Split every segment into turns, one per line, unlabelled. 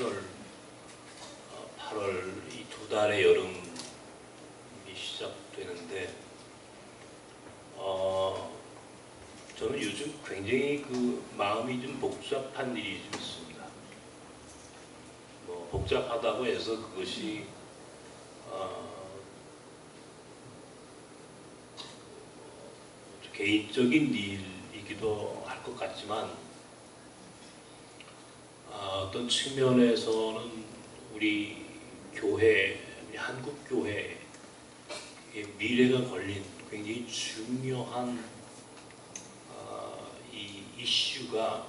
7월, 8월 이 두 달의 여름이 시작되는데 저는 요즘 굉장히 마음이 좀 복잡한 일이 좀 있습니다. 복잡하다고 해서 그것이 개인적인 일이기도 할 것 같지만 어떤 측면에서는 우리 교회, 우리 한국 교회의 미래가 걸린 굉장히 중요한 이 이슈가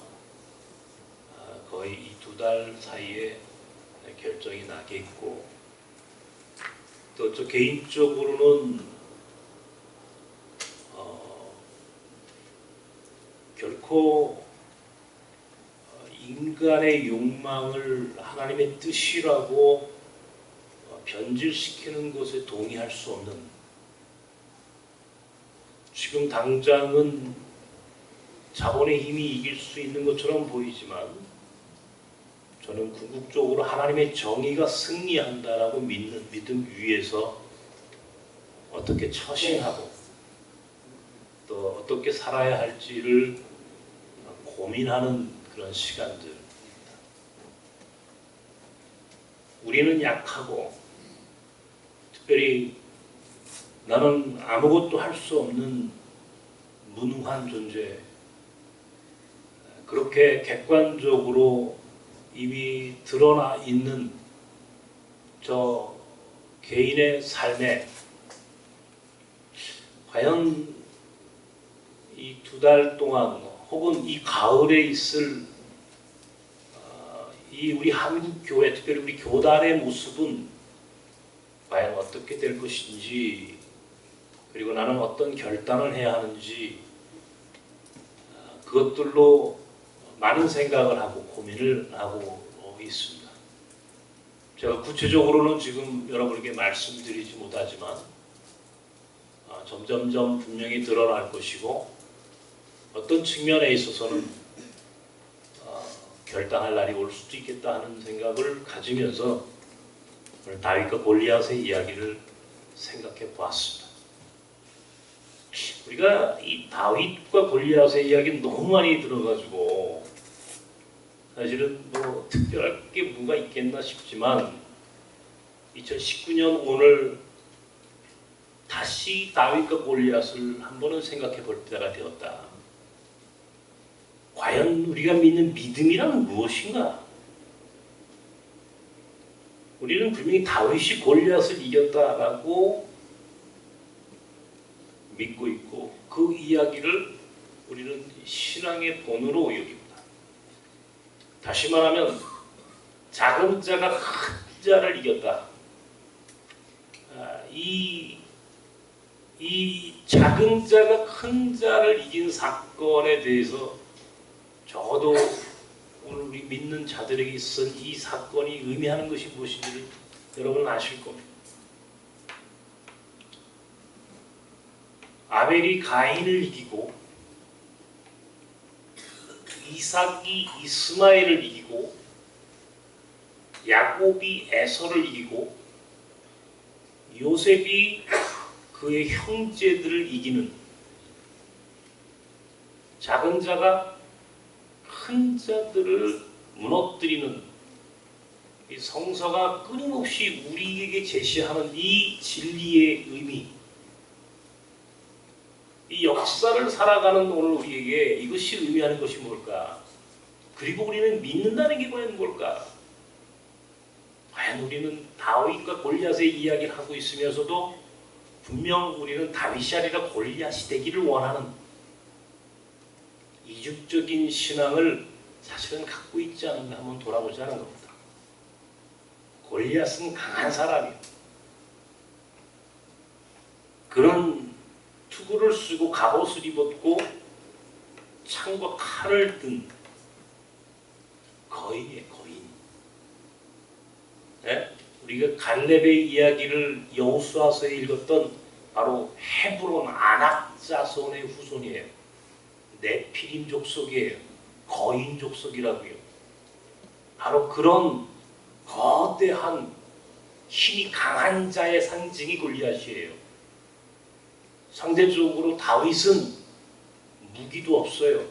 거의 이 두 달 사이에 결정이 나겠고, 또 저 개인적으로는 결코 인간의 욕망을 하나님의 뜻이라고 변질시키는 것에 동의할 수 없는, 지금 당장은 자본의 힘이 이길 수 있는 것처럼 보이지만 저는 궁극적으로 하나님의 정의가 승리한다라고 믿는 믿음 위에서 어떻게 처신하고 또 어떻게 살아야 할지를 고민하는 그런 시간들입니다. 우리는 약하고, 특별히 나는 아무것도 할 수 없는 무능한 존재, 그렇게 객관적으로 이미 드러나 있는 저 개인의 삶에 과연 이 두 달 동안 혹은 이 가을에 있을 이 우리 한국 교회, 특별히 우리 교단의 모습은 과연 어떻게 될 것인지, 그리고 나는 어떤 결단을 해야 하는지, 그것들로 많은 생각을 하고 고민을 하고 있습니다. 제가 구체적으로는 지금 여러분에게 말씀드리지 못하지만 점점점 분명히 드러날 것이고, 어떤 측면에 있어서는 결단할 날이 올 수도 있겠다 하는 생각을 가지면서 오늘 다윗과 골리앗의 이야기를 생각해 보았습니다. 우리가 이 다윗과 골리앗의 이야기는 너무 많이 들어가지고 사실은 특별할 게 뭐가 있겠나 싶지만, 2019년 오늘 다시 다윗과 골리앗을 한 번은 생각해 볼 때가 되었다. 과연 우리가 믿는 믿음이란 무엇인가? 우리는 분명히 다윗이 골리앗을 이겼다라고 믿고 있고, 그 이야기를 우리는 신앙의 본으로 여깁니다. 다시 말하면 작은 자가 큰 자를 이겼다. 이 작은 자가 큰 자를 이긴 사건에 대해서 적어도 오늘 우리 믿는 자들에게 있어서 이 사건이 의미하는 것이 무엇인지를 여러분은 아실 겁니다. 아벨이 가인을 이기고, 이삭이 이스마엘을 이기고, 야곱이 에서를 이기고, 요셉이 그의 형제들을 이기는, 작은 자가 큰 자들을 무너뜨리는 이 성서가 끊임없이 우리에게 제시하는 이 진리의 의미, 이 역사를 살아가는 오늘 우리에게 이것이 의미하는 것이 뭘까? 그리고 우리는 믿는다는 게 과연 뭘까? 과연 우리는 다윗과 골리앗의 이야기를 하고 있으면서도 분명 우리는 다윗이 아니라 골리앗이 되기를 원하는 이중적인 신앙을 사실은 갖고 있지 않은가 한번 돌아보자는 겁니다. 골리앗은 강한 사람이에요. 그런 투구를 쓰고 갑옷을 입었고 창과 칼을 든 거인이에요, 거인. 네? 우리가 갈렙의 이야기를 여호수아서에 읽었던 바로 헤브론 아낙 자손의 후손이에요. 네피림 족속이에요. 거인 족속이라고요. 바로 그런 거대한 힘이 강한 자의 상징이 골리앗이에요. 상대적으로 다윗은 무기도 없어요.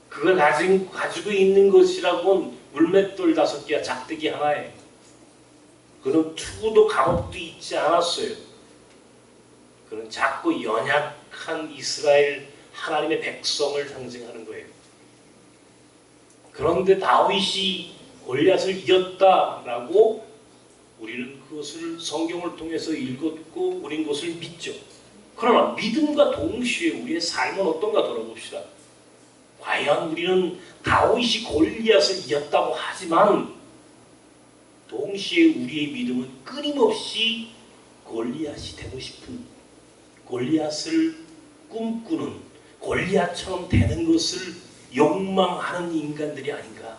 그걸 가지고 있는 것이라고는 물맷돌 5개와 작대기 하나에 그는 투구도 감옥도 있지 않았어요. 그는 작고 연약한 이스라엘 하나님의 백성을 상징하는 거예요. 그런데 다윗이 골리앗을 이겼다라고 우리는 그것을 성경을 통해서 읽었고 우린 그것을 믿죠. 그러나 믿음과 동시에 우리의 삶은 어떤가 돌아봅시다. 과연 우리는 다윗이 골리앗을 이겼다고 하지만 동시에 우리의 믿음은 끊임없이 골리앗이 되고 싶은, 골리앗을 꿈꾸는, 골리앗처럼 되는 것을 욕망하는 인간들이 아닌가.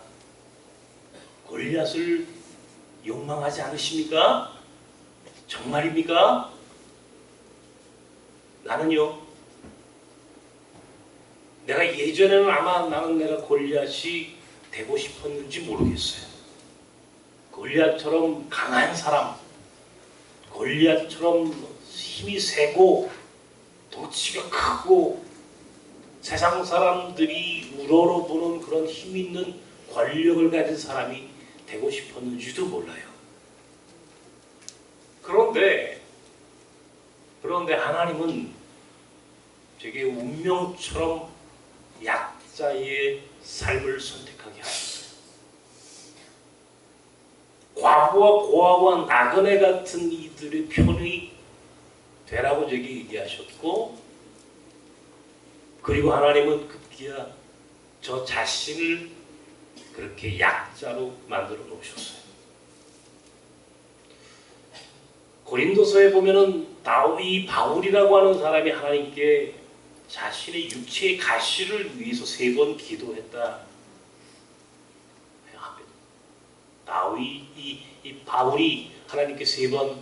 골리앗을 욕망하지 않으십니까? 정말입니까? 나는요, 내가 예전에는 아마 내가 골리앗이 되고 싶었는지 모르겠어요. 골리앗처럼 강한 사람, 골리앗처럼 힘이 세고 덩치가 크고 세상 사람들이 우러러보는 그런 힘 있는 권력을 가진 사람이 되고 싶었는지도 몰라요. 그런데 하나님은 되게 운명처럼 약자의 삶을 선택하게 하셨어요. 과부와 고아와 나그네 같은 이들의 편이 되라고 저에게 얘기하셨고, 그리고 하나님은 급기야 저 자신을 그렇게 약자로 만들어 놓으셨어요. 고린도서에 보면은 바울이라고 하는 사람이 하나님께 자신의 육체의 가시를 위해서 3번 기도했다. 바울이 하나님께 3번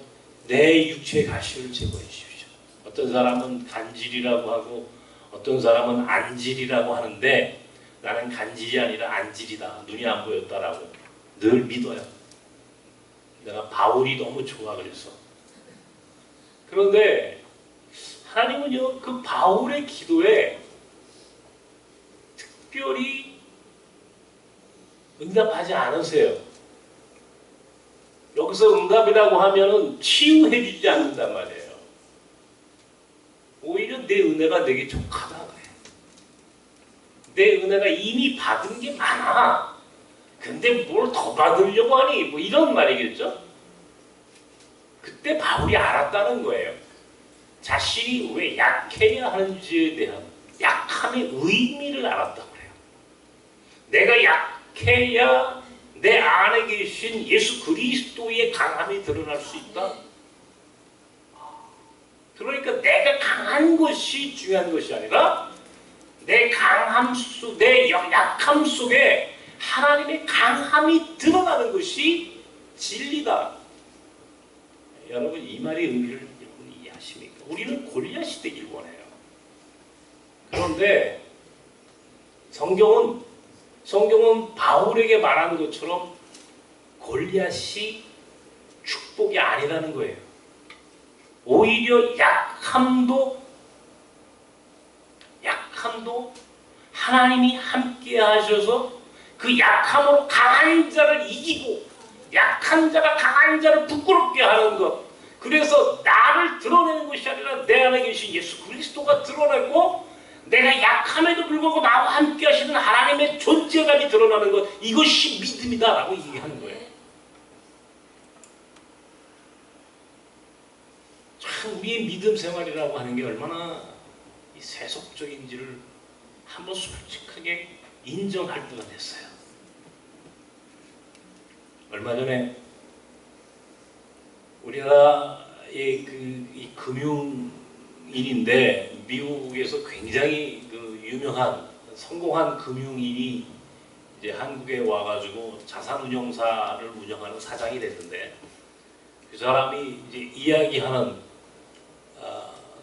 내 육체의 가시를 제거해 주십시오. 어떤 사람은 간질이라고 하고 어떤 사람은 안질이라고 하는데 나는 간질이 아니라 안질이다. 눈이 안 보였다라고 늘 믿어요. 내가 바울이 너무 좋아 그래서. 그런데 하나님은요, 그 바울의 기도에 특별히 응답하지 않으세요. 여기서 응답이라고 하면은 치유해 주지 않는단 말이에요. 오히려 내 은혜가 되게 족하다 그래. 내 은혜가 이미 받은 게 많아. 근데 뭘 더 받으려고 하니? 뭐 이런 말이겠죠? 그때 바울이 알았다는 거예요. 자신이 왜 약해야 하는지에 대한 약함의 의미를 알았다고 그래요. 내가 약해야 내 안에 계신 예수 그리스도의 강함이 드러날 수 있다. 그러니까 내가 강한 것이 중요한 것이 아니라 내 약함 속에 하나님의 강함이 드러나는 것이 진리다. 여러분 이 말의 의미를 여러분 이해하십니까? 우리는 골리앗이 되길 원해요. 그런데 성경은 바울에게 말한 것처럼 골리앗이 축복이 아니라는 거예요. 오히려 약함도 하나님이 함께 하셔서 그 약함으로 강한 자를 이기고 약한 자가 강한 자를 부끄럽게 하는 것. 그래서 나를 드러내는 것이 아니라 내 안에 계신 예수 그리스도가 드러나고 내가 약함에도 불구하고 나와 함께 하시는 하나님의 존재감이 드러나는 것. 이것이 믿음이다라고 얘기하는 거예요. 참 우리의 믿음 생활이라고 하는 게 얼마나 이 세속적인지를 한번 솔직하게 인정할 때가 됐어요. 얼마 전에 우리나라의 이 금융인인데 미국에서 굉장히 유명한 성공한 금융인이 이제 한국에 와가지고 자산운용사를 운영하는 사장이 됐는데 그 사람이 이제 이야기하는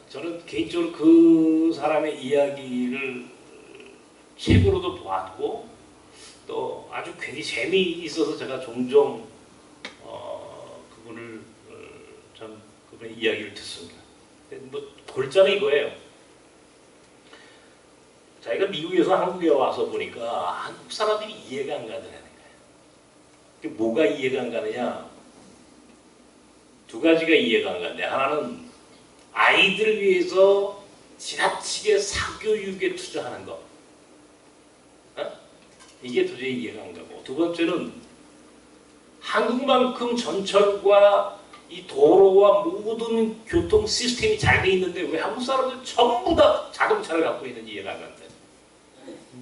저는 개인적으로 그 사람의 이야기를 책으로도 보았고 또 아주 괜히 재미있어서 제가 종종 이야기를 듣습니다. 뭐 골자는 이거예요. 자기가 미국에서 한국에 와서 보니까 한국 사람들이 이해가 안 가더라는 거예요. 뭐가 이해가 안 가느냐? 두 가지가 이해가 안 가는데, 하나는 아이들을 위해서 지나치게 사교육에 투자하는 것. 이게 도저히 이해가 안 가고, 두 번째는 한국만큼 전철과 이 도로와 모든 교통 시스템이 잘 돼 있는데 왜 한국 사람들 전부 다 자동차를 갖고 있는지 이해가 안 간다.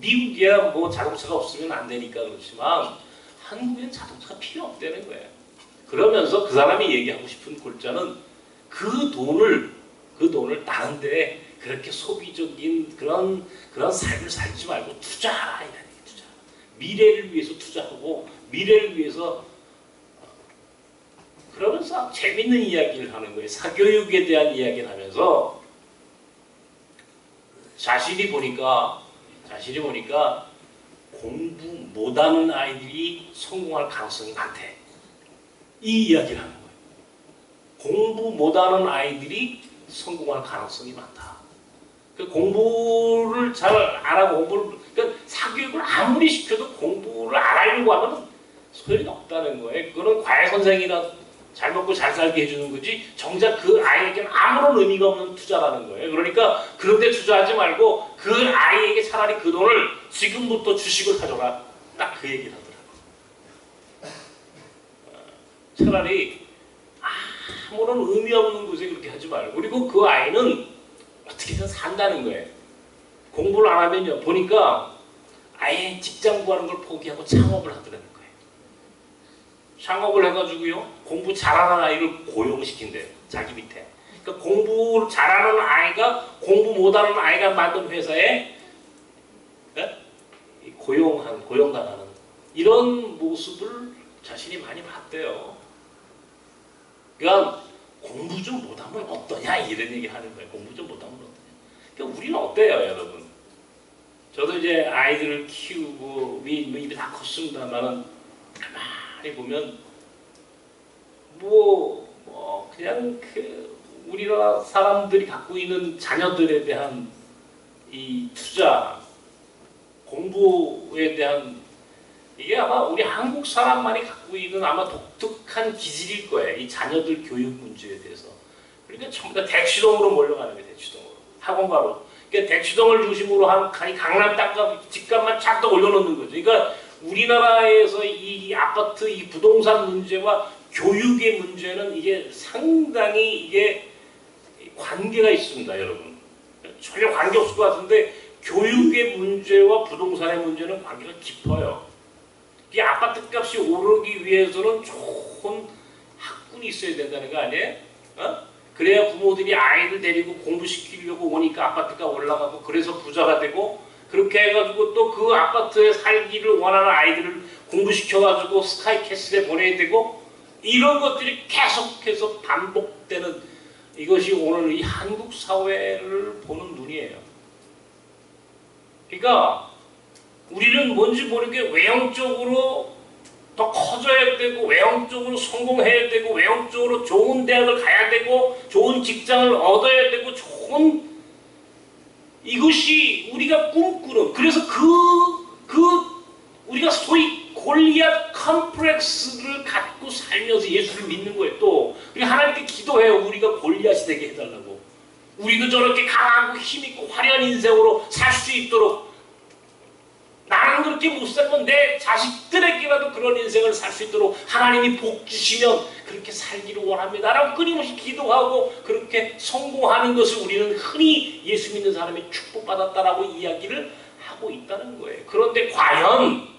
미국이야 뭐 자동차가 없으면 안 되니까 그렇지만 한국엔 자동차가 필요 없다는 거예요. 그러면서 그 사람이 얘기하고 싶은 골자는 그 돈을 다른 데 그렇게 소비적인 그런 삶을 살지 말고 투자하라 이라는 게 투자. 미래를 위해서 투자하고 미래를 위해서. 그러면서 재밌는 이야기를 하는 거예요. 사교육에 대한 이야기를 하면서 자신이 보니까 공부 못하는 아이들이 성공할 가능성이 많대. 이 이야기를 하는 거예요. 공부 못하는 아이들이 성공할 가능성이 많다. 공부를 잘 안 하고 그러니까 사교육을 아무리 시켜도 공부를 안 하려고 하면 소용이 없다는 거예요. 그거는 과외 선생이나 잘 먹고 잘 살게 해주는 거지 정작 그 아이에게는 아무런 의미가 없는 투자라는 거예요. 그러니까 그런 데 투자하지 말고 그 아이에게 차라리 그 돈을 지금부터 주식을 사줘라. 딱 그 얘기를 하더라고요. 차라리 아무런 의미 없는 곳에 그렇게 하지 말고, 그리고 그 아이는 어떻게든 산다는 거예요. 공부를 안 하면요, 보니까 아예 직장 구하는 걸 포기하고 창업을 하더라는 거예요. 창업을 해가지고요, 공부 잘하는 아이를 고용시킨대요. 자기 밑에. 그러니까 공부 잘하는 아이가 공부 못하는 아이가 만든 회사에 고용당하는 이런 모습을 자신이 많이 봤대요. 그러니까 공부 좀 못하면 어떠냐 이런 얘기 하는 거예요. 공부 좀 못하면 어떠냐. 그러니까 우리는 어때요, 여러분? 저도 이제 아이들을 키우고 입이 다 컸습니다만은 가만히 보면 그냥 우리나라 사람들이 갖고 있는 자녀들에 대한 이 투자, 공부에 대한 이게 아마 우리 한국 사람만이 갖고 있는 아마 독특한 기질일 거예요. 이 자녀들 교육 문제에 대해서. 그러니까 전부 다 대치동으로 몰려가는 거예요. 대치동으로. 학원가로. 그러니까 대치동을 중심으로 한 강남 땅값 집값만 착 올려놓는 거죠. 그러니까 우리나라에서 이 아파트, 이 부동산 문제와 교육의 문제는 이게 상당히 이게 관계가 있습니다, 여러분. 전혀 관계 없을 것 같은데 교육의 문제와 부동산의 문제는 관계가 깊어요. 이 아파트 값이 오르기 위해서는 좋은 학군이 있어야 된다는 거 아니에요? 그래야 부모들이 아이를 데리고 공부시키려고 오니까 아파트가 올라가고 그래서 부자가 되고 그렇게 해가지고 또 그 아파트에 살기를 원하는 아이들을 공부시켜가지고 스카이캐슬에 보내야 되고 이런 것들이 계속해서 반복되는 이것이 오늘 이 한국 사회를 보는 눈이에요. 그러니까 우리는 뭔지 모르게 외형적으로 더 커져야 되고 외형적으로 성공해야 되고 외형적으로 좋은 대학을 가야 되고 좋은 직장을 얻어야 되고 좋은 이것이 우리가 꿈꾸는 그래서 우리가 소위 골리앗 컴플렉스를 갖고 살면서 예수를 믿는 거예요. 또 우리 하나님께 기도해요. 우리가 골리앗이 되게 해달라고. 우리도 저렇게 강하고 힘있고 화려한 인생으로 살 수 있도록 나는 그렇게 못 살면 내 자식들에게라도 그런 인생을 살 수 있도록 하나님이 복 주시면 그렇게 살기를 원합니다. 라고 끊임없이 기도하고 그렇게 성공하는 것을 우리는 흔히 예수 믿는 사람이 축복받았다라고 이야기를 하고 있다는 거예요. 그런데 과연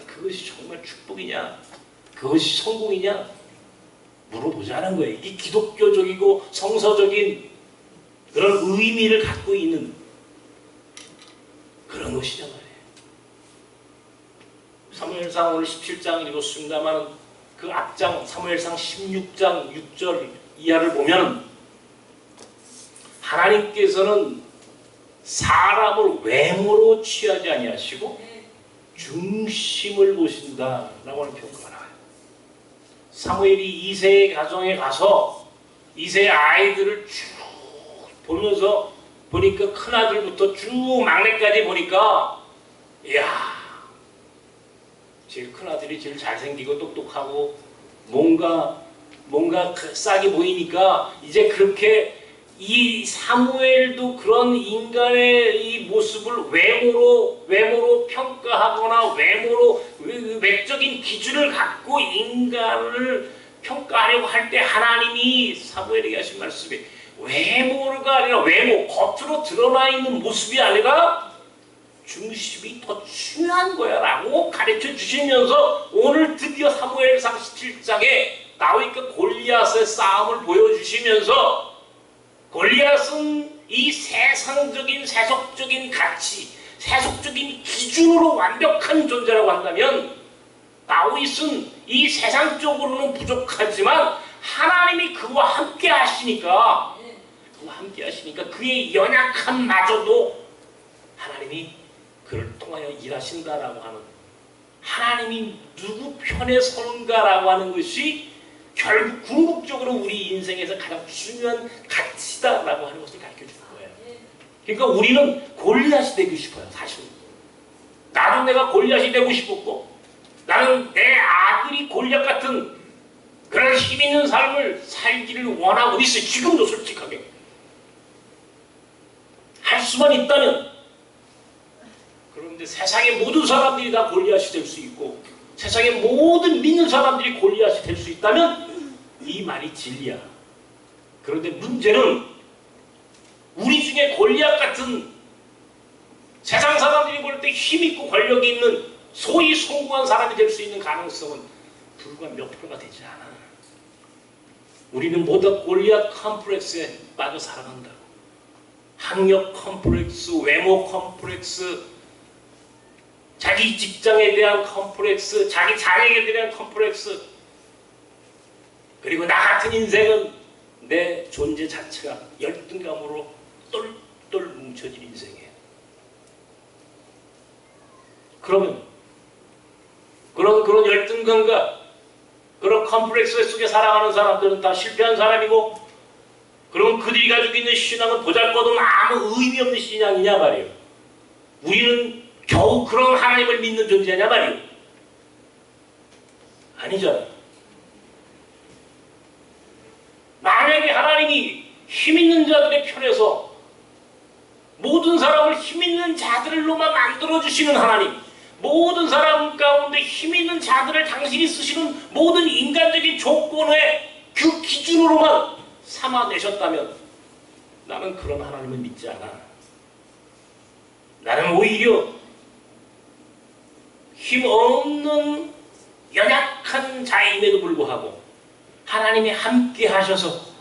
그것이 정말 축복이냐? 그것이 성공이냐? 물어보자는 거예요. 이 기독교적이고 성서적인 그런 의미를 갖고 있는 그런 것이란 말이에요. 사무엘상 오늘 17장 읽었습니다만 그 앞장 사무엘상 16장 6절 이하를 보면 하나님께서는 사람을 외모로 취하지 아니하시고 중심을 보신다라고 하는 평가가 나와요. 사무엘이 이새의 가정에 가서 이새의 아이들을 쭉 보면서 보니까 큰아들부터 쭉 막내까지 보니까 이야, 제일 큰아들이 제일 잘생기고 똑똑하고 뭔가 싹이 보이니까 이제 그렇게 이 사무엘도 그런 인간의 이 모습을 외모로 평가하거나 외모로 외적인 기준을 갖고 인간을 평가하려고 할 때 하나님이 사무엘에게 하신 말씀이 외모가 아니라 겉으로 드러나 있는 모습이 아니라 중심이 더 중요한 거야 라고 가르쳐 주시면서 오늘 드디어 사무엘상 17장에 다윗과 골리앗의 싸움을 보여주시면서 골리앗은 이 세상적인 세속적인 가치, 세속적인 기준으로 완벽한 존재라고 한다면 다윗은 이 세상적으로는 부족하지만 하나님이 그와 함께 하시니까 그의 연약함마저도 하나님이 그를 통하여 일하신다라고 하는, 하나님이 누구 편에 서는가라고 하는 것이 결국 궁극적으로 우리 인생에서 가장 중요한 가치다라고 하는 것을 가르쳐주는 거예요. 그러니까 우리는 골리앗이 되고 싶어요. 사실 나도 내가 골리앗이 되고 싶었고, 나는 내 아들이 골리앗 같은 그런 힘 있는 삶을 살기를 원하고 있어요. 지금도 솔직하게 할 수만 있다면. 그런데 세상의 모든 사람들이 다 골리앗이 될 수 있고 세상의 모든 믿는 사람들이 골리앗이 될 수 있다면 이 말이 진리야. 그런데 문제는 우리 중에 골리앗 같은 세상 사람들이 볼 때 힘있고 권력이 있는 소위 성공한 사람이 될 수 있는 가능성은 불과 몇 프로가 되지 않아. 우리는 모두 골리앗 컴플렉스에 빠져 살아간다고. 학력 컴플렉스, 외모 컴플렉스, 자기 직장에 대한 컴플렉스, 자기 자녀에 대한 컴플렉스, 그리고 나 같은 인생은 내 존재 자체가 열등감으로 똘똘 뭉쳐진 인생이에요. 그러면 그런 열등감과 그런 컴플렉스 속에 살아가는 사람들은 다 실패한 사람이고, 그러면 그들이 가지고 있는 신앙은 보잘것없는 아무 의미 없는 신앙이냐 말이에요. 우리는 겨우 그런 하나님을 믿는 존재냐 말이에요. 아니잖아요. 만약에 하나님이 힘있는 자들의 편에서 모든 사람을 힘있는 자들로만 만들어주시는 하나님, 모든 사람 가운데 힘있는 자들을 당신이 쓰시는 모든 인간적인 조건의 그 기준으로만 삼아내셨다면 나는 그런 하나님을 믿지 않아. 나는 오히려 힘없는 연약한 자임에도 불구하고 하나님이 함께 하셔서,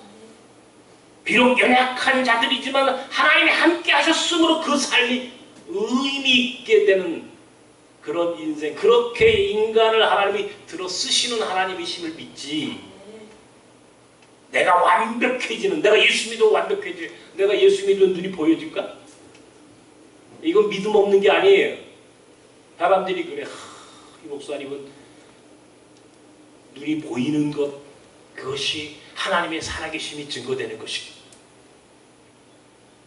비록 연약한 자들이지만 하나님이 함께 하셨으므로 그 삶이 의미 있게 되는 그런 인생, 그렇게 인간을 하나님이 들어 쓰시는 하나님이심을 믿지, 내가 완벽해지는, 내가 예수 믿어 완벽해지, 내가 예수 믿는 눈이 보여질까? 이건 믿음 없는 게 아니에요. 사람들이 그래, 이 목사님은 눈이 보이는 것, 그것이 하나님의 살아계심이 증거되는 것이고,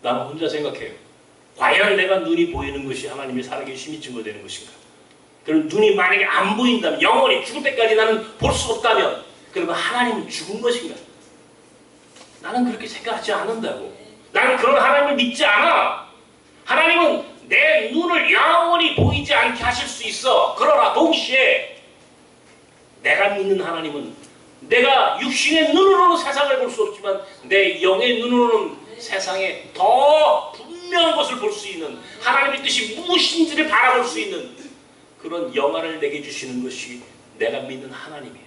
나는 혼자 생각해요. 과연 내가 눈이 보이는 것이 하나님의 살아계심이 증거되는 것인가? 그럼 눈이 만약에 안 보인다면, 영원히 죽을 때까지 나는 볼 수 없다면, 그러면 하나님은 죽은 것인가? 나는 그렇게 생각하지 않는다고. 나는 그런 하나님을 믿지 않아. 하나님은 내 눈을 영원히 보이지 않게 하실 수 있어. 그러나 동시에 내가 믿는 하나님은 내가 육신의 눈으로는 세상을 볼 수 없지만 내 영의 눈으로는 세상에 더 분명한 것을 볼 수 있는, 하나님의 뜻이 무엇인지를 바라볼 수 있는 그런 영안을 내게 주시는 것이 내가 믿는 하나님이에요.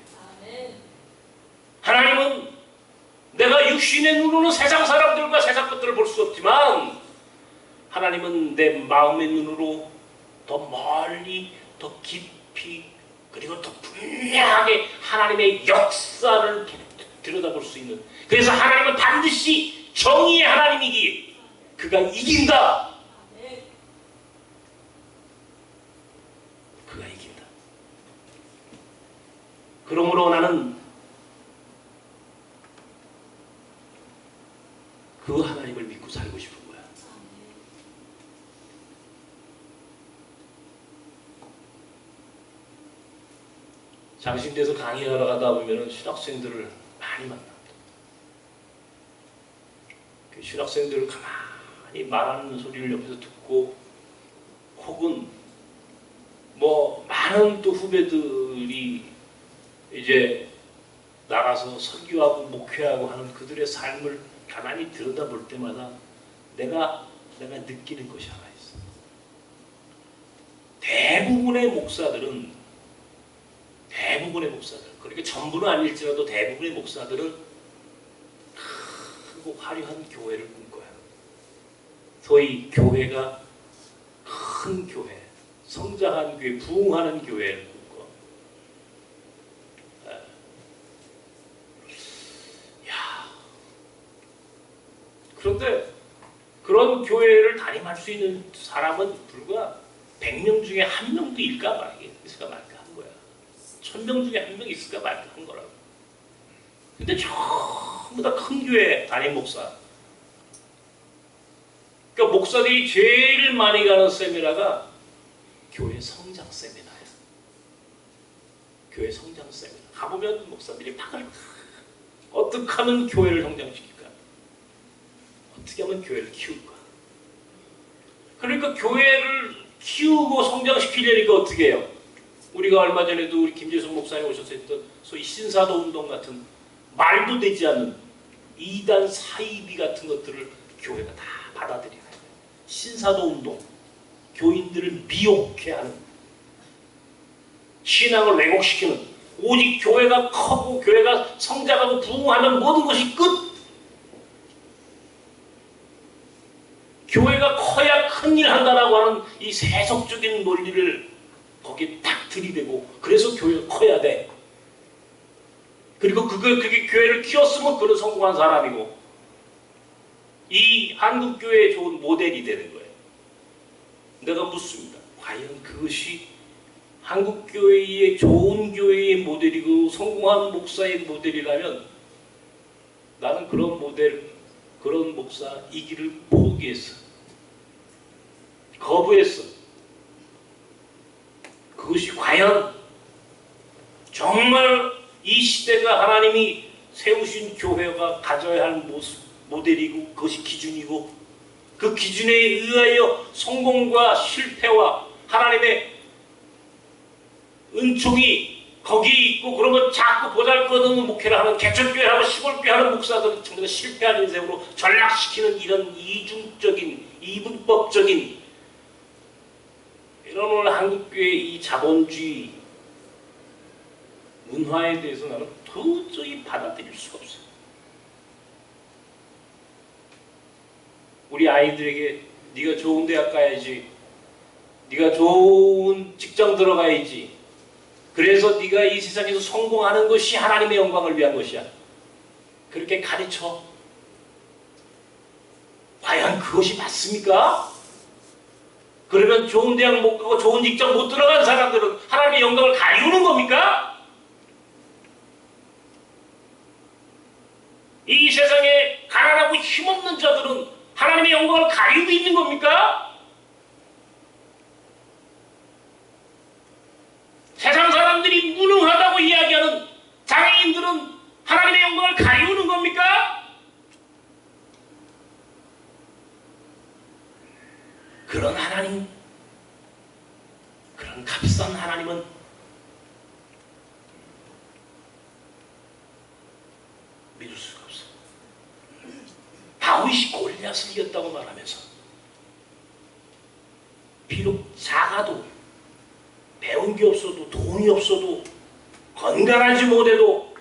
하나님은 내가 육신의 눈으로는 세상 사람들과 세상 것들을 볼 수 없지만 하나님은 내 마음의 눈으로 더 멀리, 더 깊이, 그리고 더 분명하게 하나님의 역사를 들여다볼 수 있는, 그래서 하나님은 반드시 정의의 하나님이기에 그가 이긴다. 그가 이긴다. 그러므로 나는 그 하나님을 믿고 살고 싶은 거야. 장신대에서 강의하러 가다 보면은 신학생들을 많이 만납니다. 그 신학생들을 가만히 말하는 소리를 옆에서 듣고, 혹은 뭐 많은 또 후배들이 이제 나가서 설교하고 목회하고 하는 그들의 삶을 가만히 들여다볼 때마다 내가 느끼는 것이 하나 있어. 대부분의 목사들, 그러니까 전부는 아닐지라도 대부분의 목사들은 크고 화려한 교회를 꿈꿔요. 소위 교회가 큰 교회, 성장한 교회, 부흥하는 교회를 꿈꿔. 그런데 그런 교회를 담임할 수 있는 사람은 불과 100명 중에 1명도 있을까 말까 한 거야. 1000명 중에 1명 있을까 말까 한 거라고. 근데 전부 다 큰 교회 담임 목사. 그러니까 목사들이 제일 많이 가는 세미나가 교회 성장 세미나야. 교회 성장 세미나. 가보면 목사들이 어떻게 하면 교회를 성장시킬까? 어떻게 하면 교회를 키울까? 그러니까 교회를 키우고 성장시키려니까 어떻게 해요? 우리가 얼마 전에도 우리 김재성 목사님 오셔서 했던 소위 신사도 운동 같은 말도 되지 않는 이단 사이비 같은 것들을 교회가 다 받아들이는 거예요. 신사도 운동, 교인들을 미혹해 하는, 신앙을 왜곡시키는, 오직 교회가 커고 교회가 성장하고 부흥하는 모든 것이 끝. 교회가 커야 큰일 한다라고 하는 이 세속적인 논리를 거기에 딱 들이대고, 그래서 교회가 커야 돼. 그리고 그게 교회를 키웠으면 그는 성공한 사람이고, 이 한국교회의 좋은 모델이 되는 거예요. 내가 묻습니다. 과연 그것이 한국교회의 좋은 교회의 모델이고 성공한 목사의 모델이라면, 나는 그런 모델, 그런 목사 이 길을 포기했어. 거부했어. 그것이 과연 정말 이 시대가 하나님이 세우신 교회가 가져야 할 모델이고, 그것이 기준이고, 그 기준에 의하여 성공과 실패와 하나님의 은총이 거기에 있고, 그런 걸 자꾸 보잘것없는 목회를 하는, 개척교회하고 시골교회 하는 목사들은 정말 실패한 인생으로 전락시키는 이런 이중적인, 이분법적인 이런 오늘 한국교회의 이 자본주의 문화에 대해서 나는 도저히 받아들일 수가 없어요. 우리 아이들에게 네가 좋은 대학 가야지, 네가 좋은 직장 들어가야지, 그래서 네가 이 세상에서 성공하는 것이 하나님의 영광을 위한 것이야, 그렇게 가르쳐. 과연 그것이 맞습니까? 그러면 좋은 대학 못 가고 좋은 직장 못 들어간 사람들은 하나님의 영광을 가리우는 겁니까? 이 세상에 가난하고 힘없는 자들은 하나님의 영광을 가리우고 있는 겁니까? 세상 사람들이 무능하다고 이야기하는 장애인들은 하나님의 영광을 가리우는 겁니까? 그런 하나님, 그런 값싼 하나님은 믿을 수가 없어. 다윗이 골리앗을 이겼다고 말하면서, 비록 작아도, 배운 게 없어도, 돈이 없어도, 건강하지 못해도,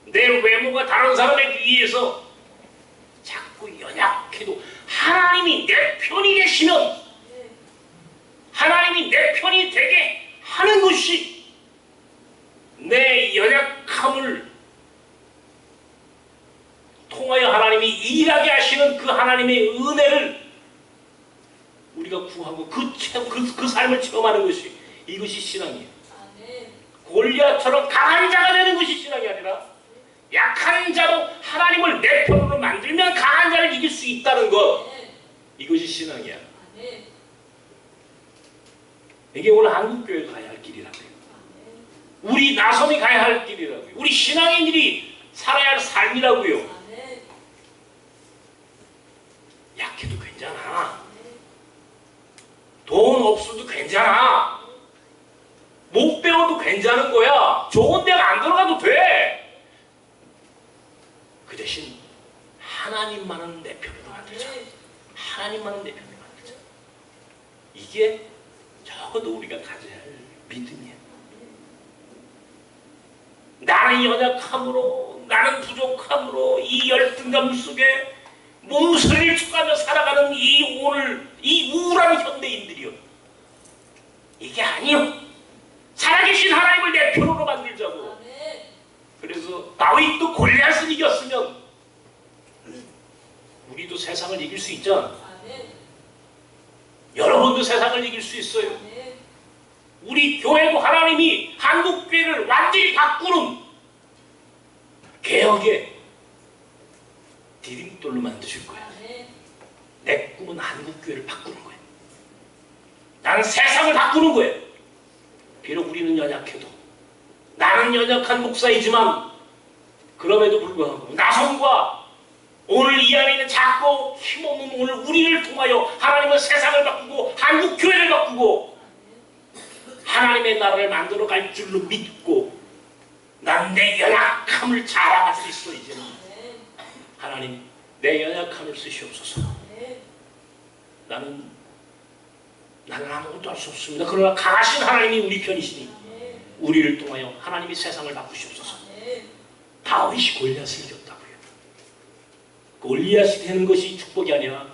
내 외모가 다른 사람에 비해서 자꾸 연약해도 하나님이 내 편이 되시면, 하나님이 내 편이 되게 하는 것이 내 연약함을 통하여 하나님이 일하게 하시는 그 하나님의 은혜를 우리가 구하고 그 삶을 체험하는 것이, 이것이 신앙이에요. 골리앗처럼 강한 자가 되는 것이 신앙이 아니라, 약한 자도 하나님을 내 편으로 만들면 강한 자를 이길 수 있다. 살아가는 것, 이것이 신앙이야. 이게 오늘 한국교회가 가야 할 길이라고요. 우리 나섬이 가야 할 길이라고요. 우리 신앙인들이 살아야 할 삶이라고요. 약해도 괜찮아. 돈 없어도 괜찮아. 못 배워도 괜찮은 거야. 좋은 데가 안 들어가도 돼. 그 대신 하나님만은 내 편으로 만들자. 하나님만은 내 편으로 만들자. 이게 적어도 우리가 가져야 할 믿음이야. 나는 연약함으로, 나는 부족함으로 이 열등감 속에 몸서리를 축하며 살아가는 이 오늘 이 우울한 현대인들이요. 이게 아니요. 살아계신 하나님을 내 편으로 만들자고. 그래서 다윗도 골리앗을 이겼으면 우리도 세상을 이길 수 있잖아. 여러분도 세상을 이길 수 있어요. 우리 교회도 하나님이 한국교회를 완전히 바꾸는 개혁의 디딤돌로 만드실 거야. 내 꿈은 한국교회를 바꾸는 거야. 나는 세상을 바꾸는 거야. 비록 우리는 연약해도, 나는 연약한 목사이지만 그럼에도 불구하고 나성과 오늘 이 안에 있는 작고 힘없는 오늘 우리를 통하여 하나님은 세상을 바꾸고 한국교회를 바꾸고 하나님의 나라를 만들어 갈 줄로 믿고 난 내 연약함을 자랑할 수 있어. 이제는 하나님 내 연약함을 쓰시옵소서. 나는 아무것도 할 수 없습니다. 그러나 강하신 하나님이 우리 편이시니 우리를 통하여 하나님이 세상을 바꾸시옵소서. 다윗이 골리앗을 이겼다고요. 골리앗이 되는 것이 축복이 아니라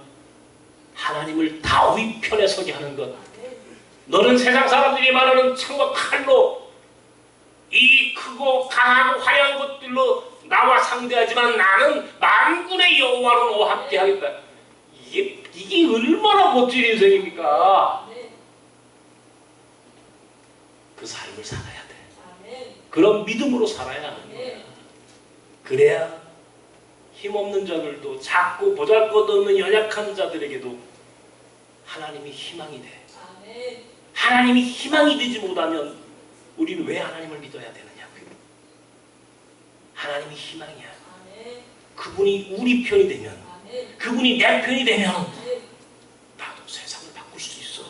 하나님을 다윗 편에 서게 하는 것. 너는 세상 사람들이 말하는 창과 칼로 이 크고 강하고 화려한 것들로 나와 상대하지만 나는 만군의 여호와로 너와 함께 하겠다. 이게 얼마나 멋진 인생입니까? 그 삶을 살아야 돼. 그런 믿음으로 살아야 하는 거야. 그래야 힘없는 자들도 작고 보잘것없는 연약한 자들에게도 하나님이 희망이 돼. 하나님이 희망이 되지 못하면 우리는 왜 하나님을 믿어야 되느냐고요. 하나님이 희망이야. 그분이 우리 편이 되면, 그분이 내 편이 되면 나도 세상을 바꿀 수 있어.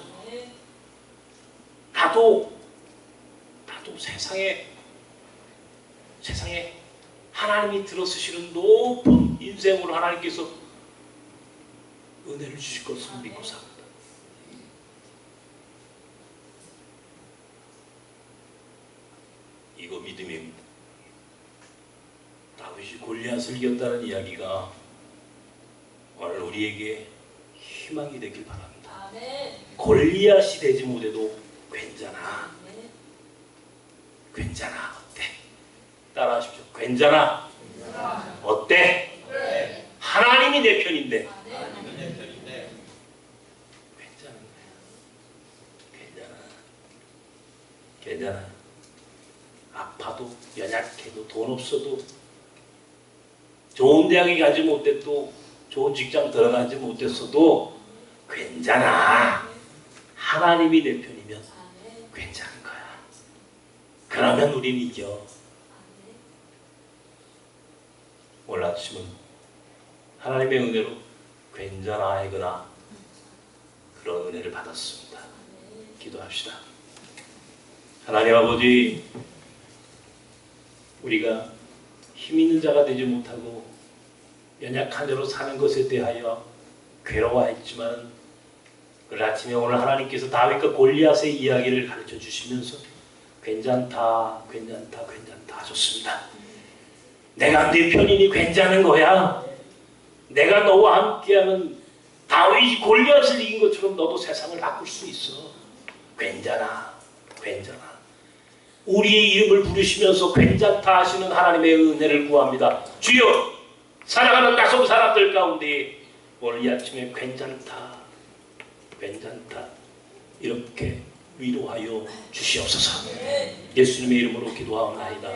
나도 세상에 하나님이 들어쓰시는 높은 인생으로 하나님께서 은혜를 주실 것을 믿고 삽니다. 이거 믿음입니다. 다윗이 골리앗을 이겼다는 이야기가 오늘 우리에게 희망이 되길 바랍니다. 골리앗이 되지 못해도 괜찮아. 괜찮아. 어때? 따라하십시오. 괜찮아. 어때? 하나님이 내 편인데. 괜찮은 거야. 괜찮아. 아파도 연약해도 돈 없어도 좋은 대학에 가지 못해도 좋은 직장 들어가지 못했어도 괜찮아. 하나님이 내 편이면 괜찮은 거야. 그러면 우리는 이겨. 오늘 아침은 하나님의 은혜로 괜찮아 하거나 그런 은혜를 받았습니다. 기도합시다. 하나님 아버지, 우리가 힘 있는 자가 되지 못하고 연약한 자로 사는 것에 대하여 괴로워했지만 그 아침에 오늘 하나님께서 다윗과 골리앗의 이야기를 가르쳐 주시면서 괜찮다 하셨습니다. 내가 네 편이니 괜찮은 거야. 내가 너와 함께하면 다윗이 골리앗을 이긴 것처럼 너도 세상을 바꿀 수 있어. 괜찮아. 우리의 이름을 부르시면서 괜찮다 하시는 하나님의 은혜를 구합니다. 주여, 살아가는 나성 사람들 가운데 오늘 이 아침에 괜찮다 이렇게 위로하여 주시옵소서. 예수님의 이름으로 기도하옵나이다.